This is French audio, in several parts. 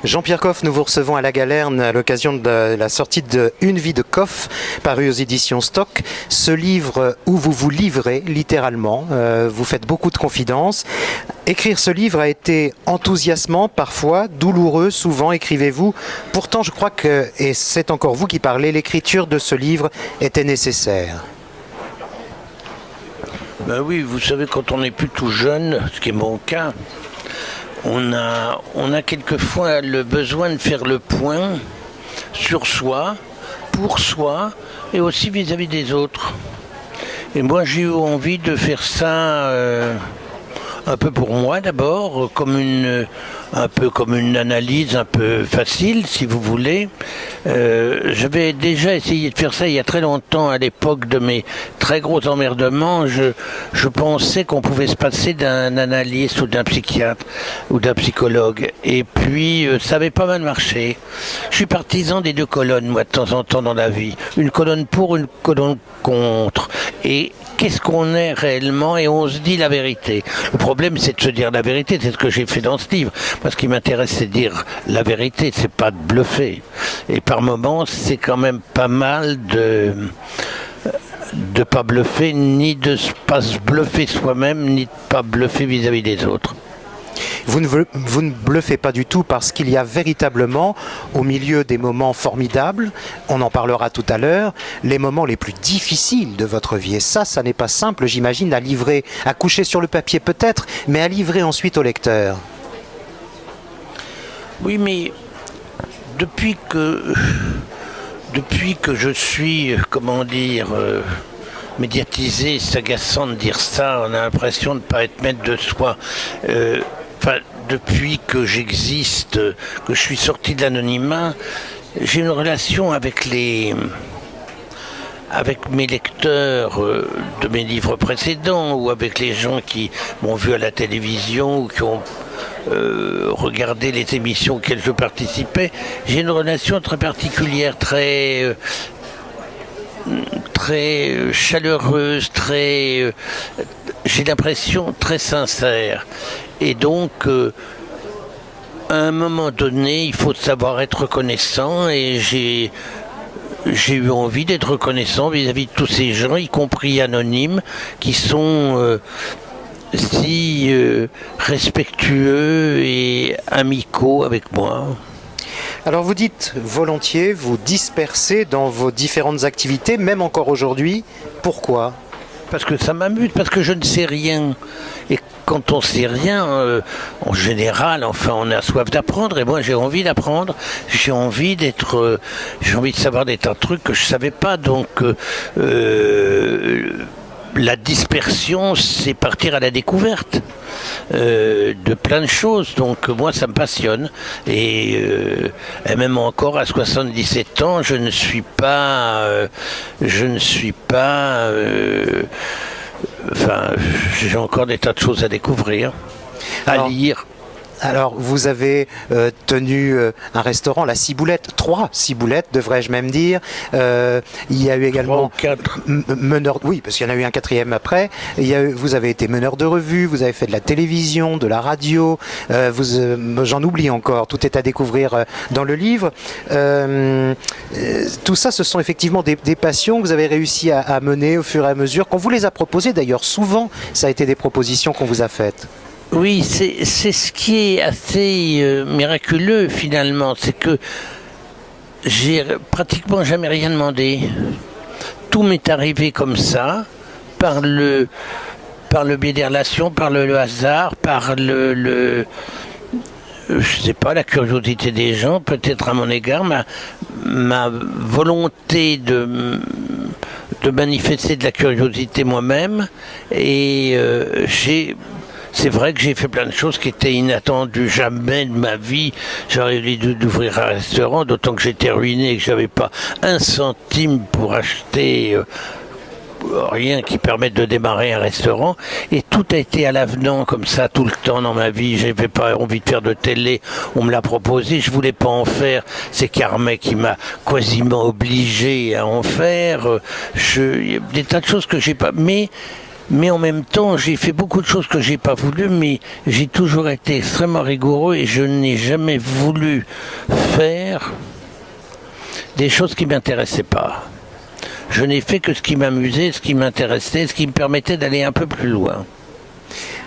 Jean-Pierre Coff, nous vous recevons à la Galerne à l'occasion de la sortie de Une vie de Coff, paru aux éditions Stock. Ce livre où vous vous livrez littéralement, vous faites beaucoup de confidences. Écrire ce livre a été enthousiasmant, parfois douloureux, souvent, écrivez-vous. Pourtant, je crois que, et c'est encore vous qui parlez, l'écriture de ce livre était nécessaire. Ben oui, vous savez, quand on n'est plus tout jeune, ce qui est mon cas, on a quelquefois le besoin de faire le point sur soi, pour soi, et aussi vis-à-vis des autres. Et moi, j'ai eu envie de faire ça un peu pour moi d'abord, un peu comme une analyse un peu facile, si vous voulez. J'avais déjà essayé de faire ça il y a très longtemps, à l'époque de mes très gros emmerdements. Je pensais qu'on pouvait se passer d'un analyste ou d'un psychiatre ou d'un psychologue. Et puis, ça avait pas mal marché. Je suis partisan des deux colonnes, moi, de temps en temps dans la vie. Une colonne pour, une colonne contre. Et qu'est-ce qu'on est réellement, et on se dit la vérité. Le problème, c'est de se dire la vérité, c'est ce que j'ai fait dans ce livre. Moi, ce qui m'intéresse, c'est de dire la vérité, c'est pas de bluffer. Et par moments, c'est quand même pas mal de pas bluffer, ni de pas se bluffer soi-même, ni de pas bluffer vis-à-vis des autres. Vous ne bluffez pas du tout parce qu'il y a véritablement, au milieu des moments formidables, on en parlera tout à l'heure, les moments les plus difficiles de votre vie. Et ça n'est pas simple, j'imagine, à livrer, à coucher sur le papier peut-être, mais à livrer ensuite au lecteur. Oui, mais depuis que je suis, médiatisé, c'est agaçant de dire ça, on a l'impression de ne pas être maître de soi. Depuis que j'existe, que je suis sorti de l'anonymat, j'ai une relation avec mes lecteurs de mes livres précédents, ou avec les gens qui m'ont vu à la télévision ou qui ont regardé les émissions auxquelles je participais. J'ai une relation très particulière, très chaleureuse, j'ai l'impression très sincère. Et donc, à un moment donné, il faut savoir être reconnaissant, et j'ai eu envie d'être reconnaissant vis-à-vis de tous ces gens, y compris anonymes, qui sont si respectueux et amicaux avec moi. Alors vous dites volontiers, vous dispersez dans vos différentes activités, même encore aujourd'hui. Pourquoi ? Parce que ça m'amuse, parce que je ne sais rien. Et quand on ne sait rien, en général, on a soif d'apprendre. Et moi, j'ai envie d'apprendre. J'ai envie de savoir des tas de trucs que je ne savais pas. Donc, la dispersion, c'est partir à la découverte de plein de choses. Donc moi, ça me passionne. Et même encore à 77 ans, je ne suis pas j'ai encore des tas de choses à découvrir, à lire. Alors, vous avez tenu un restaurant, la Ciboulette, 3 Ciboulettes, devrais-je même dire. Il y a eu également 3 ou 4. meneur, oui, parce qu'il y en a eu un 4e après. Vous avez été meneur de revue, vous avez fait de la télévision, de la radio. J'en oublie encore. Tout est à découvrir dans le livre. Tout ça, ce sont effectivement des passions que vous avez réussi à mener au fur et à mesure. Qu'on vous les a proposées, d'ailleurs, souvent, ça a été des propositions qu'on vous a faites. Oui, c'est ce qui est assez miraculeux finalement, c'est que j'ai pratiquement jamais rien demandé. Tout m'est arrivé comme ça, par le biais des relations, par le hasard, par je sais pas, la curiosité des gens, peut-être à mon égard, ma volonté de manifester de la curiosité moi-même, et c'est vrai que j'ai fait plein de choses qui étaient inattendues. Jamais de ma vie j'aurais eu l'idée d'ouvrir un restaurant, d'autant que j'étais ruiné et que j'avais pas un centime pour acheter rien qui permette de démarrer un restaurant. Et tout a été à l'avenant comme ça tout le temps dans ma vie. J'avais pas envie de faire de télé, on me l'a proposé, je voulais pas en faire. C'est Carmet qui m'a quasiment obligé à en faire. Il y a des tas de choses que j'ai pas... Mais Mais en même temps, j'ai fait beaucoup de choses que j'ai pas voulu, mais j'ai toujours été extrêmement rigoureux et je n'ai jamais voulu faire des choses qui m'intéressaient pas. Je n'ai fait que ce qui m'amusait, ce qui m'intéressait, ce qui me permettait d'aller un peu plus loin.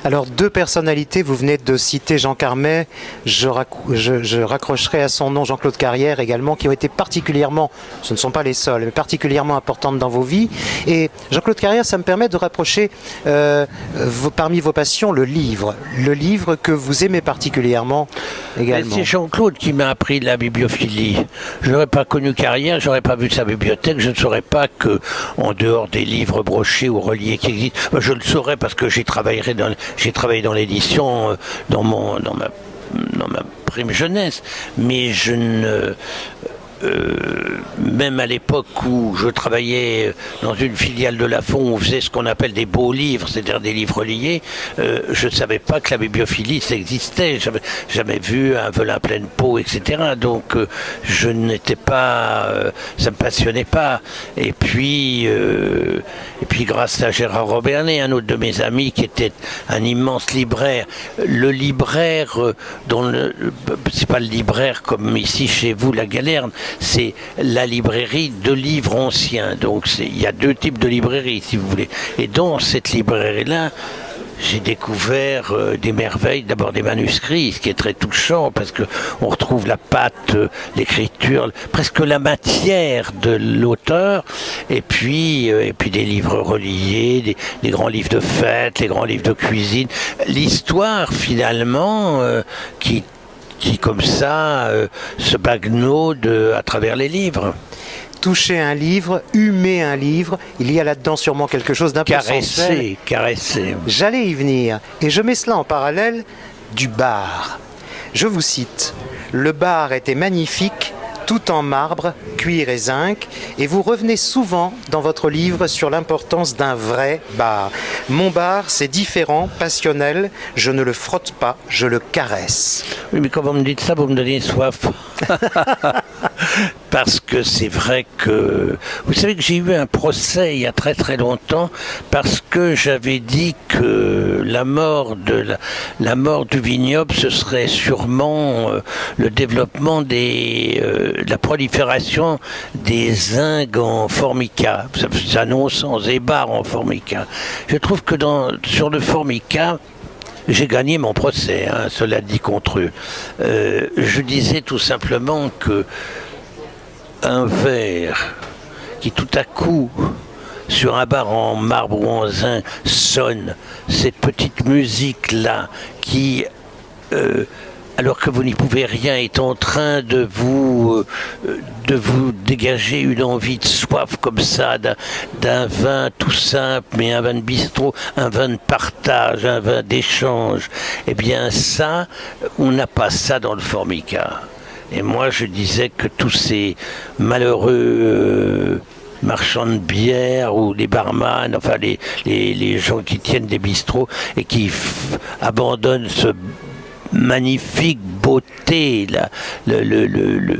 Alors, deux personnalités, vous venez de citer Jean Carmet, je raccrocherai à son nom Jean-Claude Carrière également, qui ont été particulièrement, ce ne sont pas les seuls, mais particulièrement importantes dans vos vies. Et Jean-Claude Carrière, ça me permet de rapprocher parmi vos passions le livre que vous aimez particulièrement également. C'est Jean-Claude qui m'a appris la bibliophilie. Je n'aurais pas connu Carrière, je n'aurais pas vu sa bibliothèque, je ne saurais pas que, en dehors des livres brochés ou reliés qui existent, je le saurais parce que j'ai travaillé dans l'édition dans ma prime jeunesse, mais je ne même à l'époque où je travaillais dans une filiale de Lafon, où on faisait ce qu'on appelle des beaux livres, c'est-à-dire des livres liés, je ne savais pas que la bibliophilie ça existait, j'avais jamais vu un velin pleine peau, etc. Donc je n'étais pas, ça me passionnait pas. Et puis grâce à Gérard Robernet, un autre de mes amis qui était un immense libraire, le libraire c'est pas le libraire comme ici chez vous la Galerne, c'est la librairie de livres anciens. Donc il y a deux types de librairies si vous voulez. Et dans cette librairie-là, j'ai découvert des merveilles, d'abord des manuscrits, ce qui est très touchant parce qu'on retrouve la patte, l'écriture, presque la matière de l'auteur, et puis des livres reliés, des grands livres de fêtes, les grands livres de cuisine, l'histoire finalement qui comme ça se bagnode à travers les livres. Toucher un livre, humer un livre, il y a là-dedans sûrement quelque chose d'un peu sensuel. Caresser. J'allais y venir, et je mets cela en parallèle du bar. Je vous cite, « Le bar était magnifique, tout en marbre, cuir et zinc, et vous revenez souvent dans votre livre sur l'importance d'un vrai bar. Mon bar, c'est différent, passionnel, je ne le frotte pas, je le caresse. » Oui, mais quand vous me dites ça, vous me donnez soif. Parce que c'est vrai que... Vous savez que j'ai eu un procès il y a très très longtemps parce que j'avais dit que la mort du vignoble, ce serait sûrement le développement la prolifération des zincs en formica. C'est un non-sens, des bars en formica. Je trouve que sur le formica, j'ai gagné mon procès, cela dit contre eux. Je disais tout simplement que un verre qui tout à coup, sur un bar en marbre ou en zinc, sonne cette petite musique-là qui... alors que vous n'y pouvez rien, est en train de vous dégager une envie de soif comme ça, d'un vin tout simple, mais un vin de bistrot, un vin de partage, un vin d'échange. Eh bien ça, on n'a pas ça dans le formica. Et moi je disais que tous ces malheureux marchands de bière ou les barman, enfin les gens qui tiennent des bistrots et qui abandonnent ce magnifique beauté, le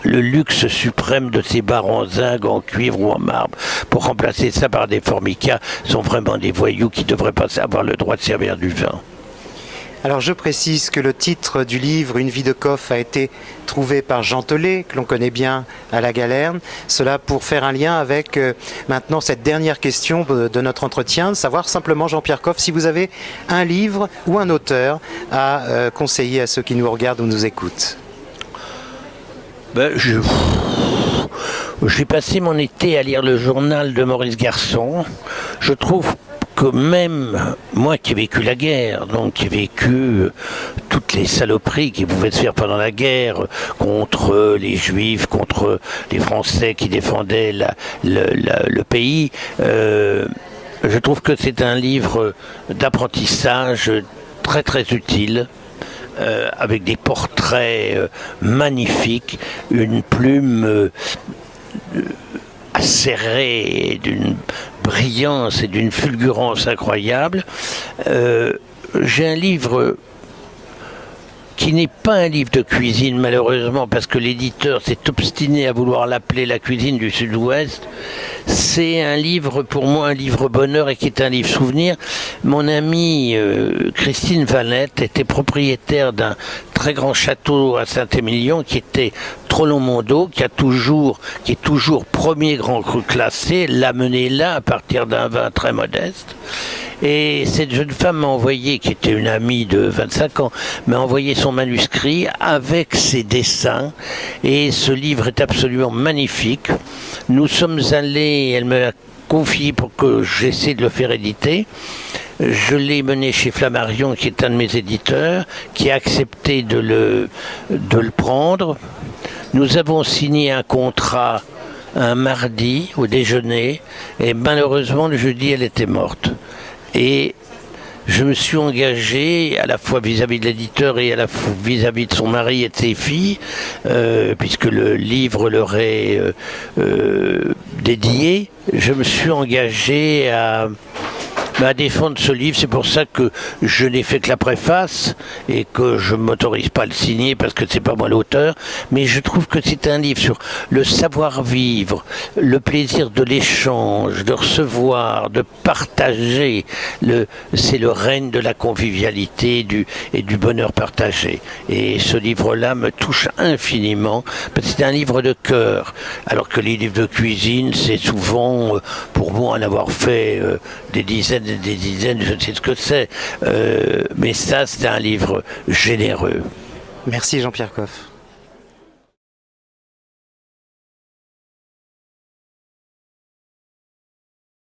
luxe suprême de ces bars en zinc, en cuivre ou en marbre, pour remplacer ça par des formica, sont vraiment des voyous qui ne devraient pas avoir le droit de servir du vin. Alors je précise que le titre du livre, Une vie de Coff, a été trouvé par Jean Telet, que l'on connaît bien à la Galerne. Cela pour faire un lien avec maintenant cette dernière question de notre entretien, de savoir simplement, Jean-Pierre Coff, si vous avez un livre ou un auteur à conseiller à ceux qui nous regardent ou nous écoutent. J'ai passé mon été à lire le journal de Maurice Garçon. Je trouve que même moi qui ai vécu la guerre, donc qui ai vécu toutes les saloperies qui pouvaient se faire pendant la guerre contre les Juifs, contre les Français qui défendaient le pays, je trouve que c'est un livre d'apprentissage très très utile. Avec des portraits magnifiques, une plume acérée, d'une brillance et d'une fulgurance incroyable. J'ai un livre qui n'est pas un livre de cuisine malheureusement parce que l'éditeur s'est obstiné à vouloir l'appeler La cuisine du Sud-Ouest. C'est un livre, pour moi, un livre bonheur et qui est un livre souvenir. Mon amie Christine Valette était propriétaire d'un très grand château à Saint-Émilion qui était Trollon-Mondo, qui est toujours premier grand cru classé, l'a mené là à partir d'un vin très modeste. Et cette jeune femme m'a envoyé, qui était une amie de 25 ans, m'a envoyé son manuscrit avec ses dessins. Et ce livre est absolument magnifique. Nous sommes allés, elle me l'a confié pour que j'essaie de le faire éditer. Je l'ai mené chez Flammarion, qui est un de mes éditeurs, qui a accepté de le prendre. Nous avons signé un contrat un mardi au déjeuner, et malheureusement le jeudi elle était morte. Et je me suis engagé à la fois vis-à-vis de l'éditeur et à la fois vis-à-vis de son mari et de ses filles, puisque le livre leur est dédié. Je me suis engagé à défendre ce livre. C'est pour ça que je n'ai fait que la préface et que je ne m'autorise pas à le signer parce que c'est pas moi l'auteur, mais je trouve que c'est un livre sur le savoir-vivre, le plaisir de l'échange, de recevoir, de partager. C'est le règne de la convivialité et du bonheur partagé. Et ce livre-là me touche infiniment parce que c'est un livre de cœur, alors que les livres de cuisine, c'est souvent, pour moi, en avoir fait des dizaines, je sais ce que c'est. Mais ça, c'est un livre généreux. Merci Jean-Pierre Coff.